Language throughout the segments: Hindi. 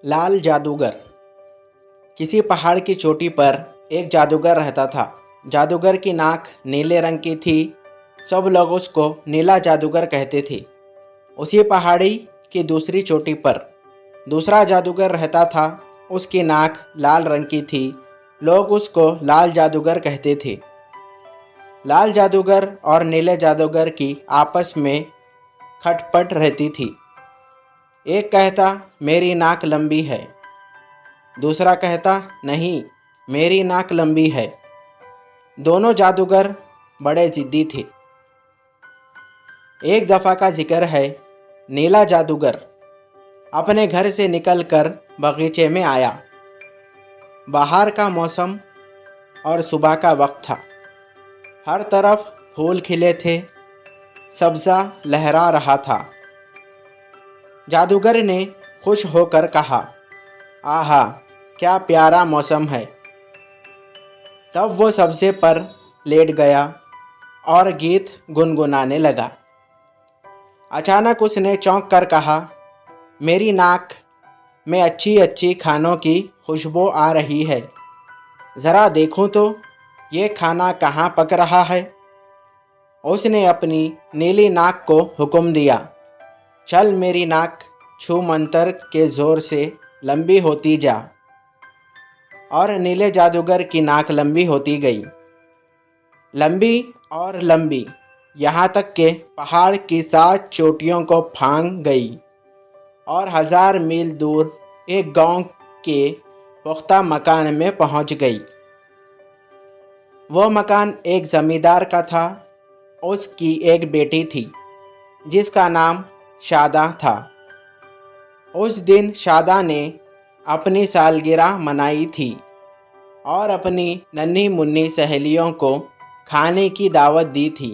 लाल जादूगर। किसी पहाड़ की चोटी पर एक जादूगर रहता था। जादूगर की नाक नीले रंग की थी। सब लोग उसको नीला जादूगर कहते थे। उसी पहाड़ी की दूसरी चोटी पर दूसरा जादूगर रहता था। उसकी नाक लाल रंग की थी। लोग उसको लाल जादूगर कहते थे। लाल जादूगर और नीले जादूगर की आपस में खटपट रहती थी। एक कहता मेरी नाक लंबी है, दूसरा कहता नहीं, मेरी नाक लंबी है। दोनों जादूगर बड़े जिद्दी थे। एक दफ़ा का जिक्र है। नीला जादूगर अपने घर से निकलकर बगीचे में आया। बाहर का मौसम और सुबह का वक्त था। हर तरफ फूल खिले थे, सब्ज़ा लहरा रहा था। जादूगर ने खुश होकर कहा, आहा, क्या प्यारा मौसम है। तब वो सब्ज़े पर लेट गया और गीत गुनगुनाने लगा। अचानक उसने चौंक कर कहा, मेरी नाक में अच्छी अच्छी खानों की खुशबू आ रही है। ज़रा देखूं तो ये खाना कहाँ पक रहा है। उसने अपनी नीली नाक को हुक्म दिया, चल मेरी नाक छू मंतर के ज़ोर से लंबी होती जा। और नीले जादूगर की नाक लंबी होती गई, लंबी और लंबी, यहाँ तक कि पहाड़ की 7 चोटियों को फांग गई और 1000 मील दूर एक गांव के पुख्ता मकान में पहुंच गई। वो मकान एक ज़मींदार का था। उसकी एक बेटी थी जिसका नाम शादा था। उस दिन शादा ने अपनी सालगिरह मनाई थी और अपनी नन्ही मुन्नी सहेलियों को खाने की दावत दी थी।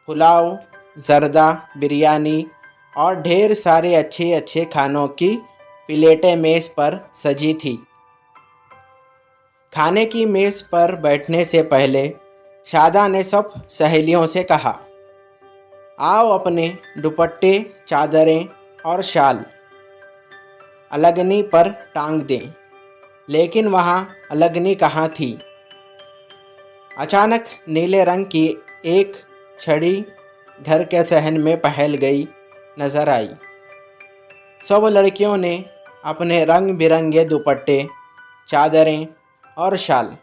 पुलाव, जर्दा, बिरयानी और ढेर सारे अच्छे अच्छे खानों की प्लेटें मेज़ पर सजी थी। खाने की मेज़ पर बैठने से पहले शादा ने सब सहेलियों से कहा, आओ अपने दुपट्टे, चादरें और शाल अलगनी पर टांग दें। लेकिन वहाँ अलगनी कहाँ थी। अचानक नीले रंग की एक छड़ी घर के सहन में पहल गई नजर आई। सब लड़कियों ने अपने रंग बिरंगे दुपट्टे, चादरें और शाल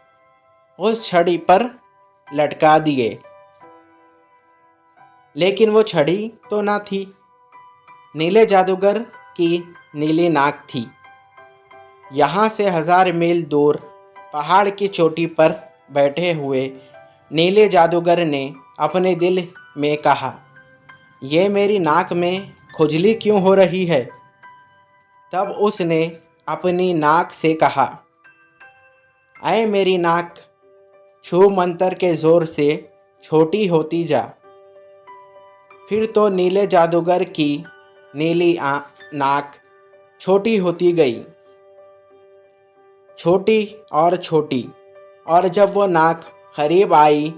उस छड़ी पर लटका दिए। लेकिन वो छड़ी तो ना थी। नीले जादूगर की नीली नाक थी। यहाँ से 1000 मील दूर पहाड़ की चोटी पर बैठे हुए नीले जादूगर ने अपने दिल में कहा, ये मेरी नाक में खुजली क्यों हो रही है। तब उसने अपनी नाक से कहा, ऐ मेरी नाक, छू मंतर के ज़ोर से छोटी होती जा। फिर तो नीले जादूगर की नीली नाक छोटी होती गई, छोटी और छोटी, और जब वो नाक करीब आई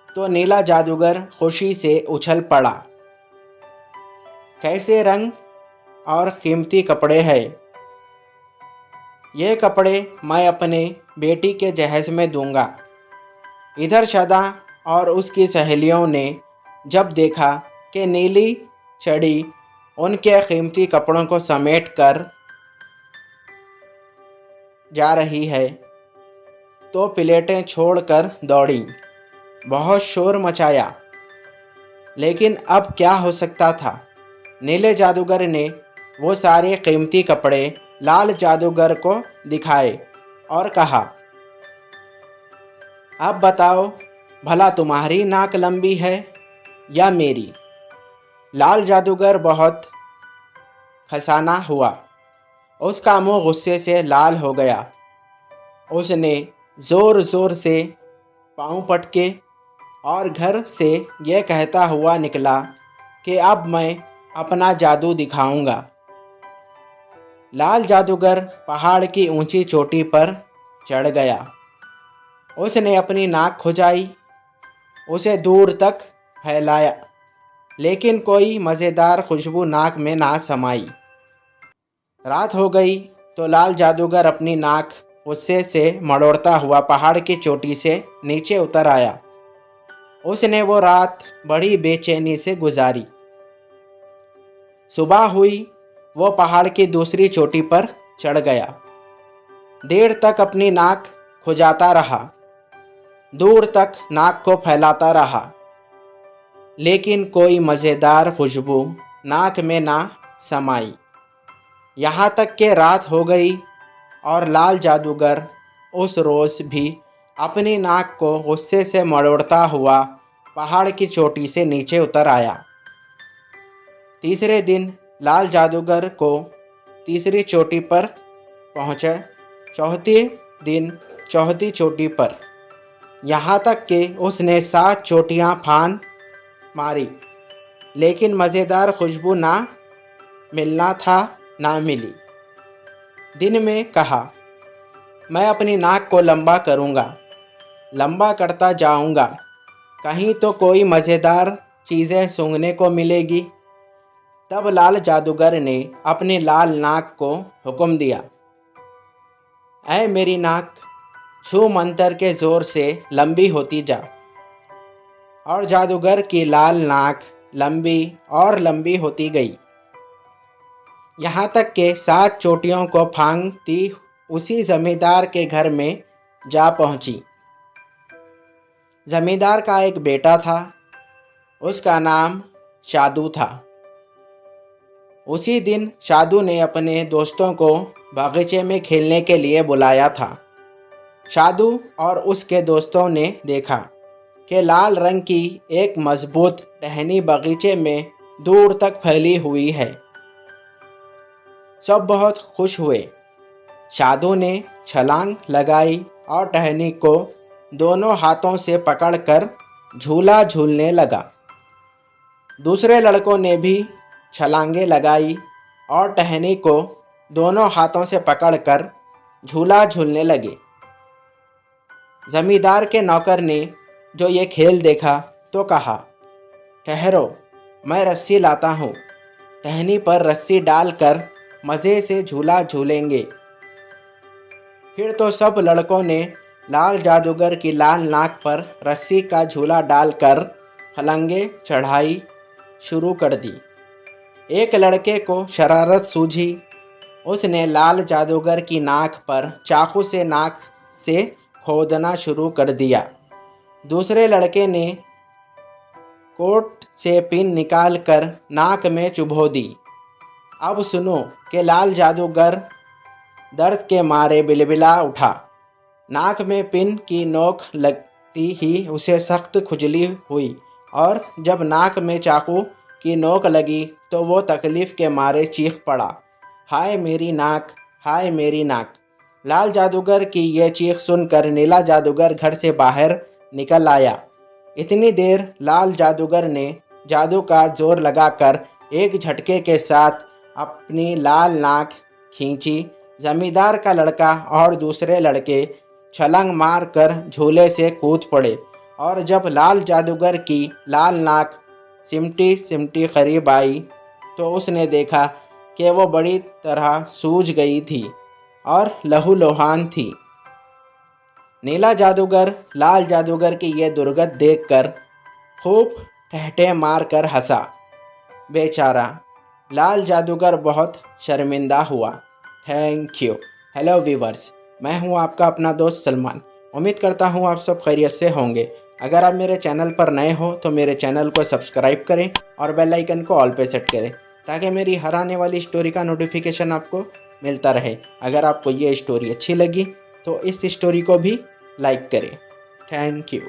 तो नीला जादूगर खुशी से उछल पड़ा। कैसे रंग और कीमती कपड़े हैं। ये कपड़े मैं अपने बेटी के जहेज़ में दूंगा। इधर शादा और उसकी सहेलियों ने जब देखा कि नीली छड़ी उनके कीमती कपड़ों को समेट कर जा रही है तो प्लेटें छोड़कर दौड़ी, बहुत शोर मचाया। लेकिन अब क्या हो सकता था। नीले जादूगर ने वो सारे कीमती कपड़े लाल जादूगर को दिखाए और कहा, अब बताओ भला तुम्हारी नाक लंबी है या मेरी। लाल जादूगर बहुत खसाना हुआ। उसका मुंह गुस्से से लाल हो गया। उसने ज़ोर ज़ोर से पाँव पटके और घर से यह कहता हुआ निकला कि अब मैं अपना जादू दिखाऊंगा। लाल जादूगर पहाड़ की ऊंची चोटी पर चढ़ गया। उसने अपनी नाक खुजाई, उसे दूर तक फैलाया, लेकिन कोई मज़ेदार खुशबू नाक में ना समाई। रात हो गई तो लाल जादूगर अपनी नाक गुस्से से मड़ोड़ता हुआ पहाड़ की चोटी से नीचे उतर आया। उसने वो रात बड़ी बेचैनी से गुजारी। सुबह हुई, वो पहाड़ की दूसरी चोटी पर चढ़ गया। देर तक अपनी नाक खुजाता रहा, दूर तक नाक को फैलाता रहा, लेकिन कोई मज़ेदार खुशबू नाक में ना समाई। यहाँ तक कि रात हो गई और लाल जादूगर उस रोज़ भी अपनी नाक को गुस्से से मरोड़ता हुआ पहाड़ की चोटी से नीचे उतर आया। तीसरे दिन लाल जादूगर को तीसरी चोटी पर पहुँचे, चौथे दिन चौथी चोटी पर, यहाँ तक कि उसने 7 चोटियाँ फांद मारी, लेकिन मज़ेदार खुशबू ना मिलना था ना मिली। दिन में कहा, मैं अपनी नाक को लंबा करूँगा, लंबा करता जाऊँगा, कहीं तो कोई मज़ेदार चीज़ें सूंघने को मिलेगी। तब लाल जादूगर ने अपनी लाल नाक को हुक्म दिया, ऐ मेरी नाक, छू मंतर के ज़ोर से लंबी होती जा। और जादूगर की लाल नाक लंबी और लंबी होती गई, यहाँ तक कि 7 चोटियों को फांदती उसी जमींदार के घर में जा पहुँची। जमींदार का एक बेटा था, उसका नाम शादू था। उसी दिन शादू ने अपने दोस्तों को बागीचे में खेलने के लिए बुलाया था। शादू और उसके दोस्तों ने देखा कि लाल रंग की एक मजबूत टहनी बगीचे में दूर तक फैली हुई है। सब बहुत खुश हुए। शादू ने छलांग लगाई और टहनी को दोनों हाथों से पकड़कर झूला झूलने लगा। दूसरे लड़कों ने भी छलांगे लगाई और टहनी को दोनों हाथों से पकड़कर झूला झूलने लगे। जमींदार के नौकर ने जो ये खेल देखा तो कहा, ठहरो, मैं रस्सी लाता हूँ, टहनी पर रस्सी डालकर मज़े से झूला झूलेंगे। फिर तो सब लड़कों ने लाल जादूगर की लाल नाक पर रस्सी का झूला डालकर फलंगे चढ़ाई शुरू कर दी। एक लड़के को शरारत सूझी, उसने लाल जादूगर की नाक पर चाकू से नाक से खोदना शुरू कर दिया। दूसरे लड़के ने कोट से पिन निकालकर नाक में चुभो दी। अब सुनो कि लाल जादूगर दर्द के मारे बिलबिला उठा। नाक में पिन की नोक लगती ही उसे सख्त खुजली हुई और जब नाक में चाकू की नोक लगी तो वो तकलीफ़ के मारे चीख पड़ा, हाय मेरी नाक, हाय मेरी नाक। लाल जादूगर की ये चीख सुनकर नीला जादूगर घर से बाहर निकल आया। इतनी देर लाल जादूगर ने जादू का जोर लगाकर एक झटके के साथ अपनी लाल नाक खींची। जमींदार का लड़का और दूसरे लड़के छलांग मारकर झूले से कूद पड़े और जब लाल जादूगर की लाल नाक सिमटी सिमटी करीब आई तो उसने देखा कि वो बड़ी तरह सूज गई थी और लहूलुहान थी। नीला जादूगर लाल जादूगर की ये दुर्गत देखकर खूब ठहठे मार कर हंसा। बेचारा लाल जादूगर बहुत शर्मिंदा हुआ। Thank you. हेलो व्यूवर्स, मैं हूं आपका अपना दोस्त सलमान। उम्मीद करता हूं आप सब खैरियत से होंगे। अगर आप मेरे चैनल पर नए हो तो मेरे चैनल को सब्सक्राइब करें और बेल आइकन को ऑल पे सेट करें ताकि मेरी हर आने वाली स्टोरी का नोटिफिकेशन आपको मिलता रहे। अगर आपको ये स्टोरी अच्छी लगी तो इस स्टोरी को भी लाइक करें। Thank you.